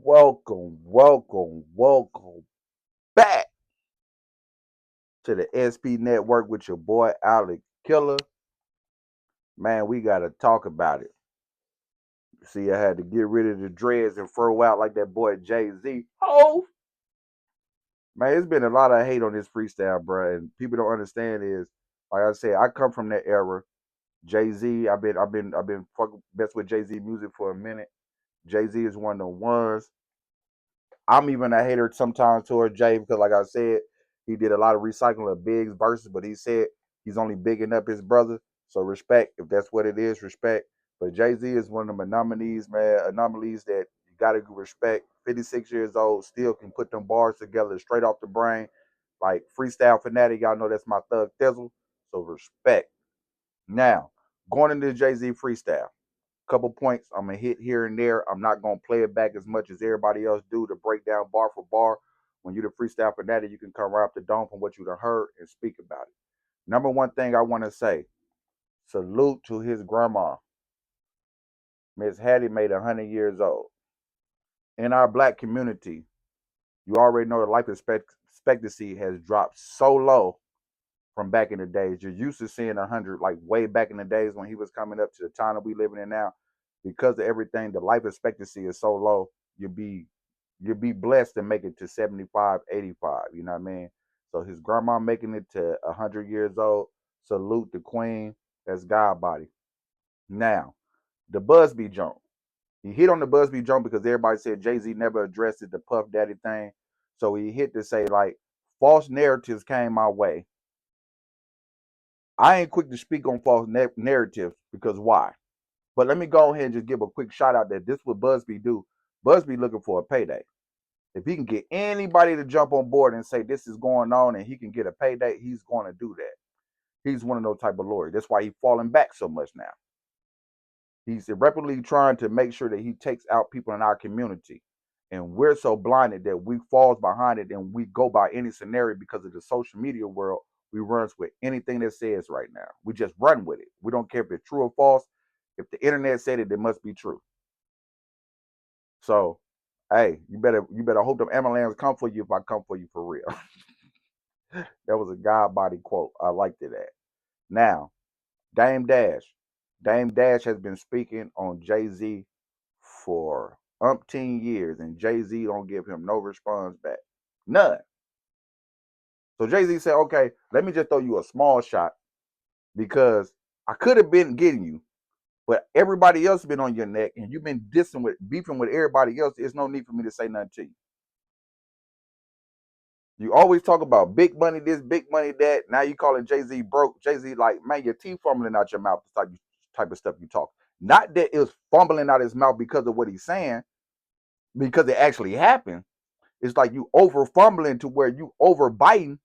Welcome back to the SP Network with your boy Alec Killer. Man, we gotta talk about it. See, I had to get rid of the dreads and throw out like that boy Jay-Z. Oh, man, it's been a lot of hate on this freestyle, bro. And people don't understand is, like I said, I come from that era. Jay-Z, I've been fucking best with Jay-Z music for a minute. Jay-Z is one of the ones. I'm even a hater sometimes toward Jay because, like I said, he did a lot of recycling of Big's verses, but he said he's only bigging up his brother. So respect, if that's what it is, respect. But Jay Z is one of them anomalies, man, anomalies that you got to respect. 56 years old, still can put them bars together straight off the brain. Like freestyle fanatic, y'all know that's my thug thizzle. So respect. Now, going into the Jay Z freestyle couple points I'm gonna hit here and there. I'm not gonna play it back as much as everybody else do to break down bar for bar. When you're the freestyle fanatic, you can come right up the dome from what you done heard and speak about it. Number one thing I want to say: salute to his grandma. Miss Hattie made 100 years old. In our black community, you already know the life expectancy has dropped so low from back in the days. You're used to seeing 100, like way back in the days when he was coming up to the time that we living in now. Because of everything, the life expectancy is so low. You'll be blessed to make it to 75, 85. You know what I mean? So his grandma making it to 100 years old. Salute the queen. That's God body. Now, the Busby jump. He hit on the Busby jump because everybody said Jay-Z never addressed it, the Puff Daddy thing. So he hit to say, like, false narratives came my way. I ain't quick to speak on false narratives because why? But let me go ahead and just give a quick shout out that this what Busby do. Busby looking for a payday. If he can get anybody to jump on board and say this is going on and he can get a payday, he's going to do that. He's one of those type of lawyers. That's why he's falling back so much now. He's irreparably trying to make sure that he takes out people in our community. And we're so blinded that we falls behind it and we go by any scenario because of the social media world. We run with anything that says right now. We just run with it. We don't care if it's true or false. If the internet said it, it must be true. So, hey, you better hope them ambulance come for you if I come for you for real. That was a God body quote. I liked it at. Now, Dame Dash. Dame Dash has been speaking on Jay-Z for umpteen years, and Jay-Z don't give him no response back. None. So Jay-Z said, okay, let me just throw you a small shot because I could have been getting you, but everybody else been on your neck and you've been beefing with everybody else. There's no need for me to say nothing to you. You always talk about big money this, big money that. Now you calling Jay-Z broke. Jay-Z like, man, your teeth fumbling out your mouth, type of stuff you talk. Not that it was fumbling out his mouth because of what he's saying, because it actually happened. It's like you over fumbling to where you over biting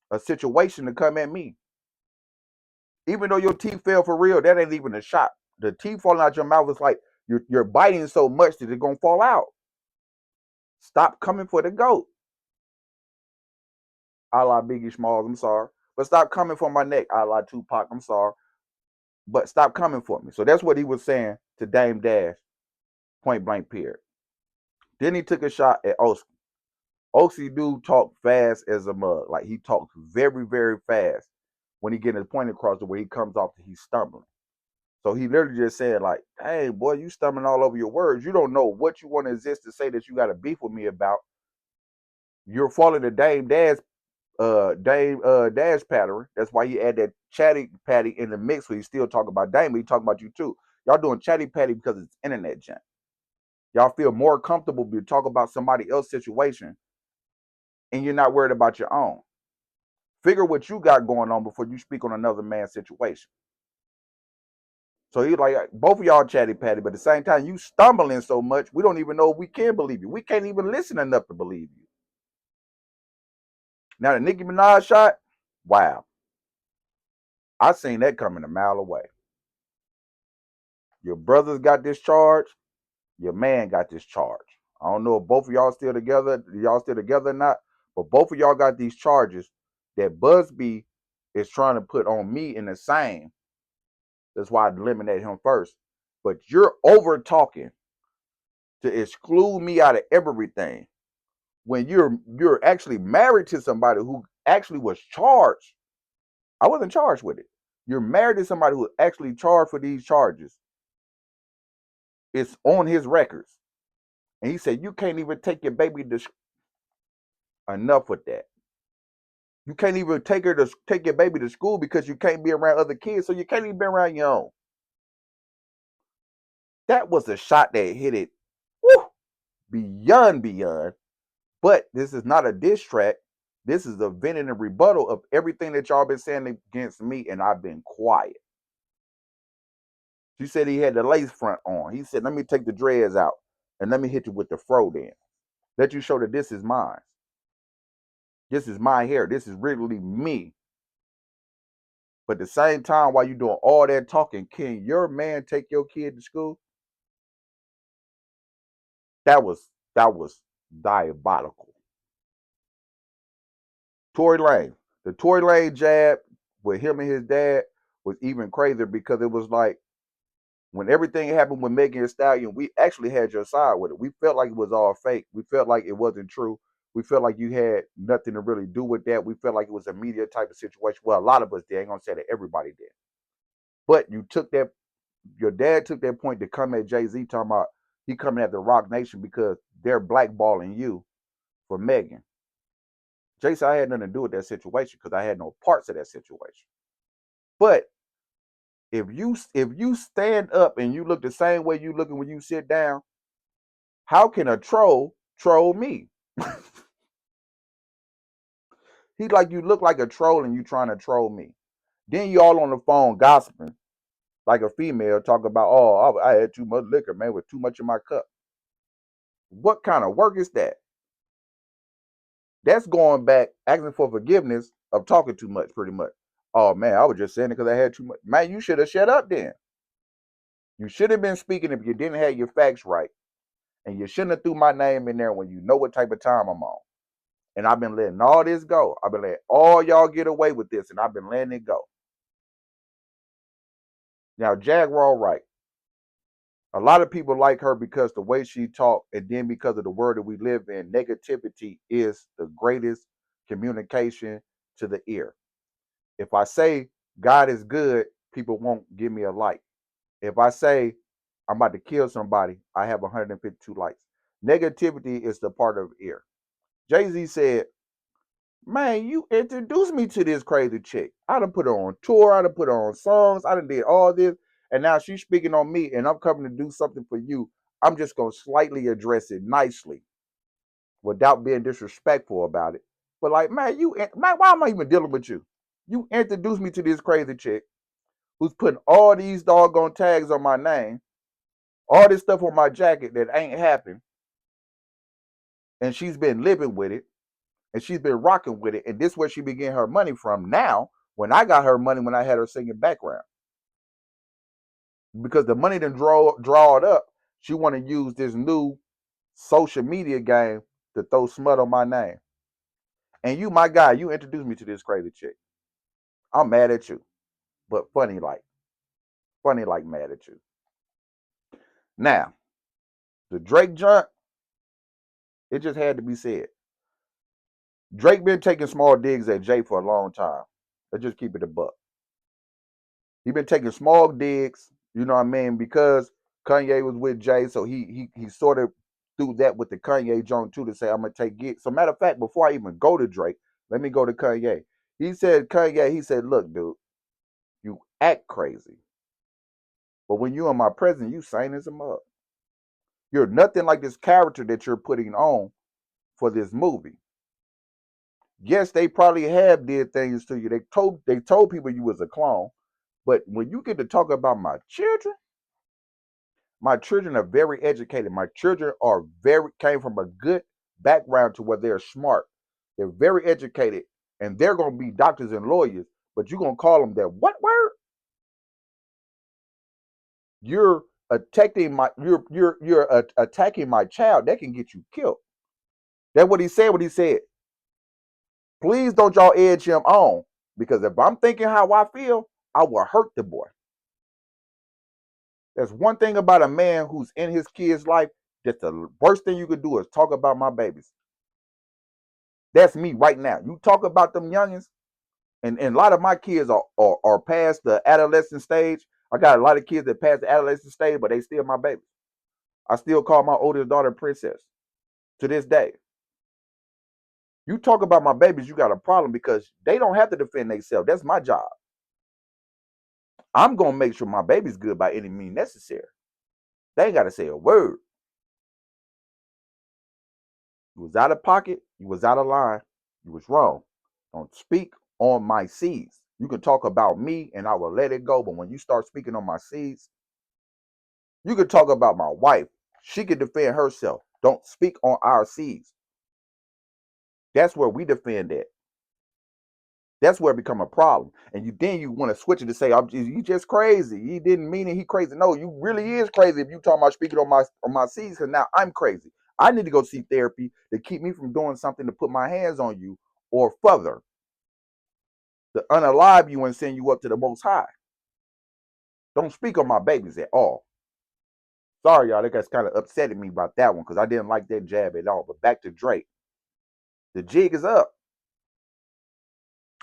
a situation to come at me. Even though your teeth fell for real, that ain't even a shot. The teeth falling out your mouth is like you're biting so much that it's gonna fall out. Stop coming for the goat. A la Biggie Smalls, I'm sorry. But stop coming for my neck, a la Tupac, I'm sorry. But stop coming for me. So that's what he was saying to Dame Dash, point blank period. Then he took a shot at Oski. Oski dude talked fast as a mug. Like he talks very, very fast when he getting his point across the way he comes off that he's stumbling. So he literally just said, like, hey, boy, you stumbling all over your words. You don't know what you want to exist to say that you got a beef with me about. You're following the Dame Dash pattern. That's why he add that chatty patty in the mix where he still talk about Dame, but he talking about you too. Y'all doing chatty patty because it's internet junk. Y'all feel more comfortable to talk about somebody else's situation and you're not worried about your own. Figure what you got going on before you speak on another man's situation. So he's like, both of y'all chatty patty, but at the same time, you stumbling so much, we don't even know if we can believe you. We can't even listen enough to believe you. Now the Nicki Minaj shot, wow. I seen that coming a mile away. Your brothers got this charge, your man got this charge. I don't know if both of y'all still together or not, but both of y'all got these charges that Busby is trying to put on me in the same. That's why I eliminated him first. But you're over talking to exclude me out of everything when you're actually married to somebody who actually was charged. I wasn't charged with it. You're married to somebody who actually charged for these charges. It's on his records. And he said, you can't even take your baby to enough with that. You can't even take your baby to school because you can't be around other kids, so you can't even be around your own. That was a shot that hit it woo, beyond. But this is not a diss track. This is a venting and rebuttal of everything that y'all been saying against me, and I've been quiet. She said he had the lace front on. He said, let me take the dreads out and let me hit you with the fro then. Let you show that this is mine. This is my hair. This is really me. But at the same time, while you doing all that talking, can your man take your kid to school? That was diabolical. Tory Lane. The Tory Lane jab with him and his dad was even crazier because it was like when everything happened with Megan Thee Stallion, we actually had your side with it. We felt like it was all fake. We felt like it wasn't true. We felt like you had nothing to really do with that. We felt like it was a media type of situation. Well, a lot of us did. I ain't gonna say that everybody did. But you took that, your dad took that point to come at Jay-Z talking about he coming at the Rock Nation because they're blackballing you for Megan. Jay said I had nothing to do with that situation because I had no parts of that situation. But if you stand up and you look the same way you looking when you sit down, how can a troll me? He's like, you look like a troll and you trying to troll me. Then you all on the phone gossiping like a female talking about, oh, I had too much liquor, man, with too much in my cup. What kind of work is that? That's going back asking for forgiveness of talking too much, pretty much. Oh man, I was just saying it because I had too much. Man, you should have shut up then. You should have been speaking if you didn't have your facts right. And you shouldn't have threw my name in there when you know what type of time I'm on. And I've been letting all this go. I've been letting all y'all get away with this, and I've been letting it go. Now, Jaguar right. A lot of people like her because the way she talked, and then because of the world that we live in, negativity is the greatest communication to the ear. If I say God is good, people won't give me a like. If I say I'm about to kill somebody, I have 152 likes. Negativity is the part of the ear. Jay-Z said, man, you introduced me to this crazy chick. I done put her on tour. I done put her on songs. I done did all this. And now she's speaking on me and I'm coming to do something for you. I'm just going to slightly address it nicely without being disrespectful about it. But like, man, why am I even dealing with you? You introduced me to this crazy chick who's putting all these doggone tags on my name, all this stuff on my jacket that ain't happened. And she's been living with it. And she's been rocking with it. And this is where she began her money from now when I got her money when I had her singing background. Because the money done draw it up, she want to use this new social media game to throw smut on my name. And you, my guy, you introduced me to this crazy chick. I'm mad at you. But funny like mad at you. Now, the Drake junk, it just had to be said. Drake been taking small digs at Jay for a long time. Let's just keep it a buck. He been taking small digs, you know what I mean, because Kanye was with Jay, so he sort of threw that with the Kanye joint too to say I'm gonna take it. So matter of fact, before I even go to Drake, let me go to Kanye. He said, look, dude, you act crazy, but when you in my presence, you sane as a mug. You're nothing like this character that you're putting on for this movie. Yes, they probably have did things to you. They told people you was a clone, but when you get to talk about my children are very educated. My children came from a good background to where they're smart. They're very educated, and they're gonna be doctors and lawyers. But you're gonna call them that what word? You're attacking attacking my child. That can get you killed. That's what he said. What he said. Please don't y'all edge him on because if I'm thinking how I feel, I will hurt the boy. There's one thing about a man who's in his kid's life. That's the worst thing you could do is talk about my babies. That's me right now. You talk about them youngins, and a lot of my kids are past the adolescent stage. I got a lot of kids that passed the adolescent stage, but they still my babies. I still call my oldest daughter Princess to this day. You talk about my babies, you got a problem because they don't have to defend themselves. That's my job. I'm gonna make sure my baby's good by any means necessary. They ain't gotta say a word. You was out of pocket, you was out of line, you was wrong. Don't speak on my seeds. You can talk about me and I will let it go. But when you start speaking on my seeds, you can talk about my wife. She can defend herself. Don't speak on our seeds. That's where we defend it. That's where it become a problem. And you want to switch it to say, you just crazy. He didn't mean it. He crazy. No, you really is crazy if you talking about speaking on my seeds, because now I'm crazy. I need to go see therapy to keep me from doing something to put my hands on you or further to unalive you and send you up to the most high. Don't speak on my babies at all. Sorry, y'all. That guy's kind of upsetting me about that one because I didn't like that jab at all. But back to Drake. The jig is up.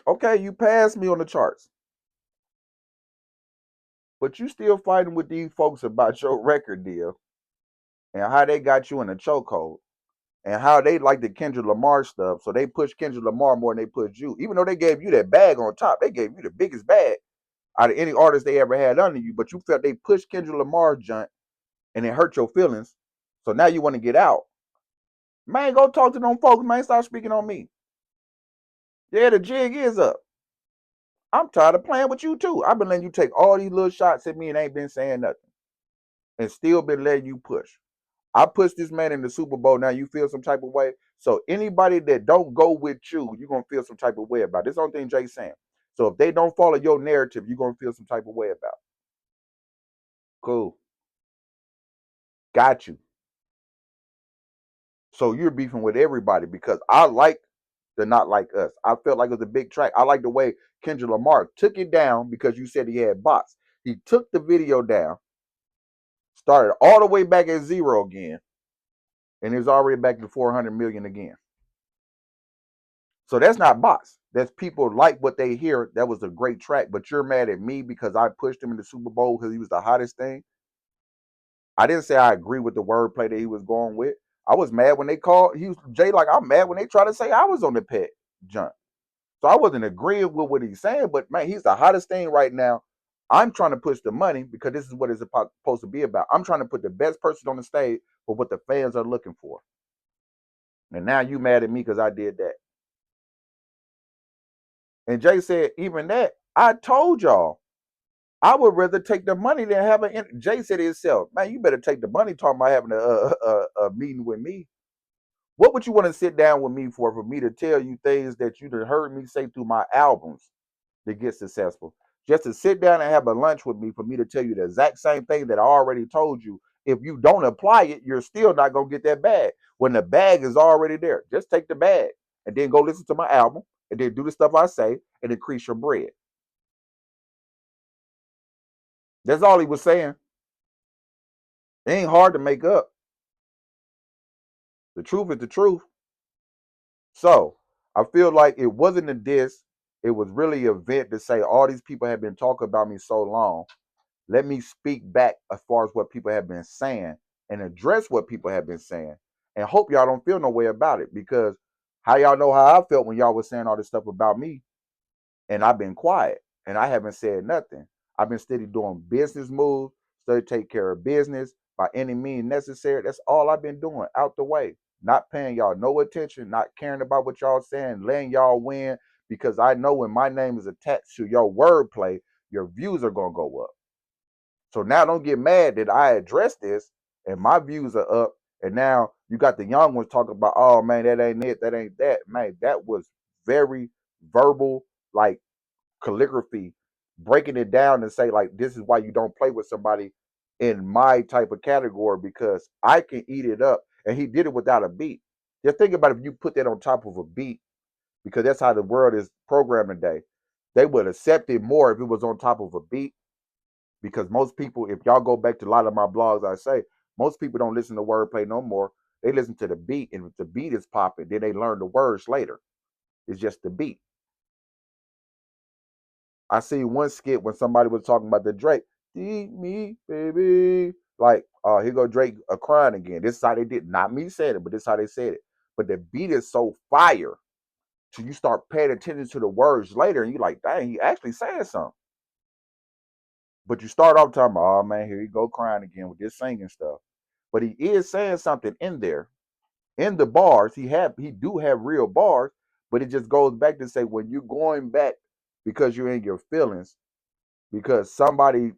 Okay, you passed me on the charts. But you still fighting with these folks about your record deal and how they got you in a chokehold and how they like the Kendrick Lamar stuff. So they push Kendrick Lamar more than they push you. Even though they gave you that bag on top, they gave you the biggest bag out of any artist they ever had under you. But you felt they pushed Kendrick Lamar junk and it hurt your feelings. So now you want to get out. Man, go talk to them folks, man. Stop speaking on me. Yeah, the jig is up. I'm tired of playing with you too. I've been letting you take all these little shots at me and ain't been saying nothing. And still been letting you push. I pushed this man in the Super Bowl. Now you feel some type of way. So anybody that don't go with you, you're gonna feel some type of way about it. This is the only thing Jay's saying. So if they don't follow your narrative, you're gonna feel some type of way about it. Cool. Got you. So you're beefing with everybody because I like the Not Like Us. I felt like it was a big track. I like the way Kendrick Lamar took it down because you said he had bots. He took the video down, started all the way back at zero again, and it's already back to 400 million again. So that's not bots. That's people like what they hear. That was a great track, but you're mad at me because I pushed him in the Super Bowl because he was the hottest thing. I didn't say I agree with the wordplay that he was going with. I was mad when they called. He was Jay like I'm mad when they try to say I was on the pet jump. So I wasn't agreeing with what he's saying, but man, he's the hottest thing right now. I'm trying to push the money because this is what it's supposed to be about. I'm trying to put the best person on the stage for what the fans are looking for. And now you mad at me because I did that. And Jay said, even that, I told y'all, I would rather take the money than have an. Jay said it himself, man, you better take the money talking about having a meeting with me. What would you want to sit down with me for me to tell you things that you'd heard me say through my albums to get successful? Just to sit down and have a lunch with me for me to tell you the exact same thing that I already told you. If you don't apply it, you're still not going to get that bag. When the bag is already there, just take the bag and then go listen to my album and then do the stuff I say and increase your bread. That's all he was saying. It ain't hard to make up. The truth is the truth. So I feel like it wasn't a diss. It was really an event to say all these people have been talking about me so long. Let me speak back as far as what people have been saying and address what people have been saying. And hope y'all don't feel no way about it because how y'all know how I felt when y'all was saying all this stuff about me and I've been quiet and I haven't said nothing. I've been steady doing business moves, steady take care of business by any means necessary. That's all I've been doing out the way. Not paying y'all no attention, not caring about what y'all saying, letting y'all win because I know when my name is attached to your wordplay, your views are gonna go up. So now don't get mad that I addressed this and my views are up. And now you got the young ones talking about, oh man, that ain't it, that ain't that. Man, that was very verbal, like calligraphy, breaking it down and say, like, this is why you don't play with somebody in my type of category because I can eat it up. And he did it without a beat. Just think about if you put that on top of a beat, because that's how the world is programmed today. They would accept it more if it was on top of a beat because most people, if y'all go back to a lot of my blogs, I say Most people don't listen to wordplay no more. They listen to the beat, and if the beat is popping, then they learn the words later. It's just the beat. I see one skit when somebody was talking about the Drake, "Eat me, baby." Like, here go Drake crying again. This is how they did. Not me said it, but this is how they said it. But the beat is so fire, so you start paying attention to the words later, and you're like, dang, he actually saying something. But you start off talking about, oh man, here you go crying again with this singing stuff. But he is saying something in there. In the bars, he do have real bars, but it just goes back to say when you're going back because you're in your feelings, because somebody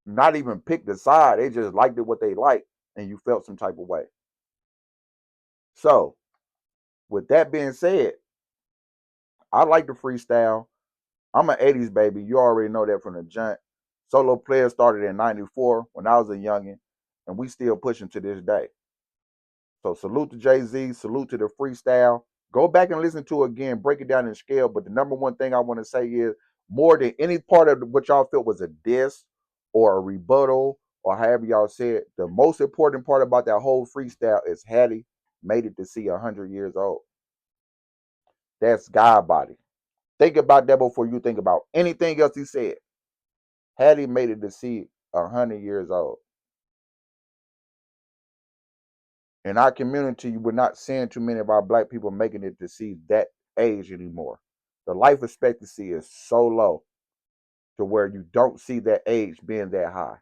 not even picked a side, they just liked it what they liked, and you felt some type of way. So, with that being said, I like the freestyle. I'm an 80s baby. You already know that from the jump. Solo Player started in 94 when I was a youngin', and we still pushing to this day. So salute to Jay-Z, salute to the freestyle. Go back and listen to it again, break it down in scale. But the number one thing I want to say is more than any part of what y'all felt was a diss or a rebuttal or however y'all said, the most important part about that whole freestyle is Hattie made it to see 100 years old. That's God body. Think about that before you think about anything else he said. Hattie made it to see 100 years old. In our community, we're not seeing too many of our black people making it to see that age anymore. The life expectancy is so low to where you don't see that age being that high.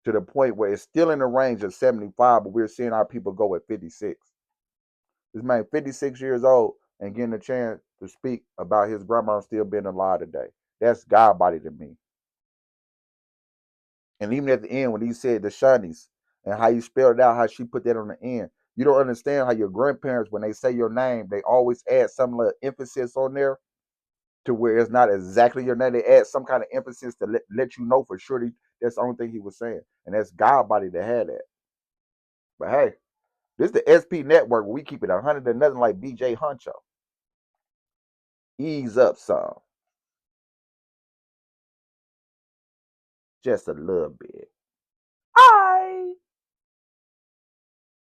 To the point where it's still in the range of 75, but we're seeing our people go at 56. This man, 56 years old, and getting a chance to speak about his grandma still being alive today. That's God body to me. And even at the end, when he said the Shawnees and how you spelled out how she put that on the end, you don't understand how your grandparents, when they say your name, they always add some little emphasis on there to where it's not exactly your name. They add some kind of emphasis to let you know for sure that's the only thing he was saying. And that's God body that had that. But hey, this is the SP network where we keep it 100 to nothing like BJ Huncho. Ease up some. Just a little bit. Bye.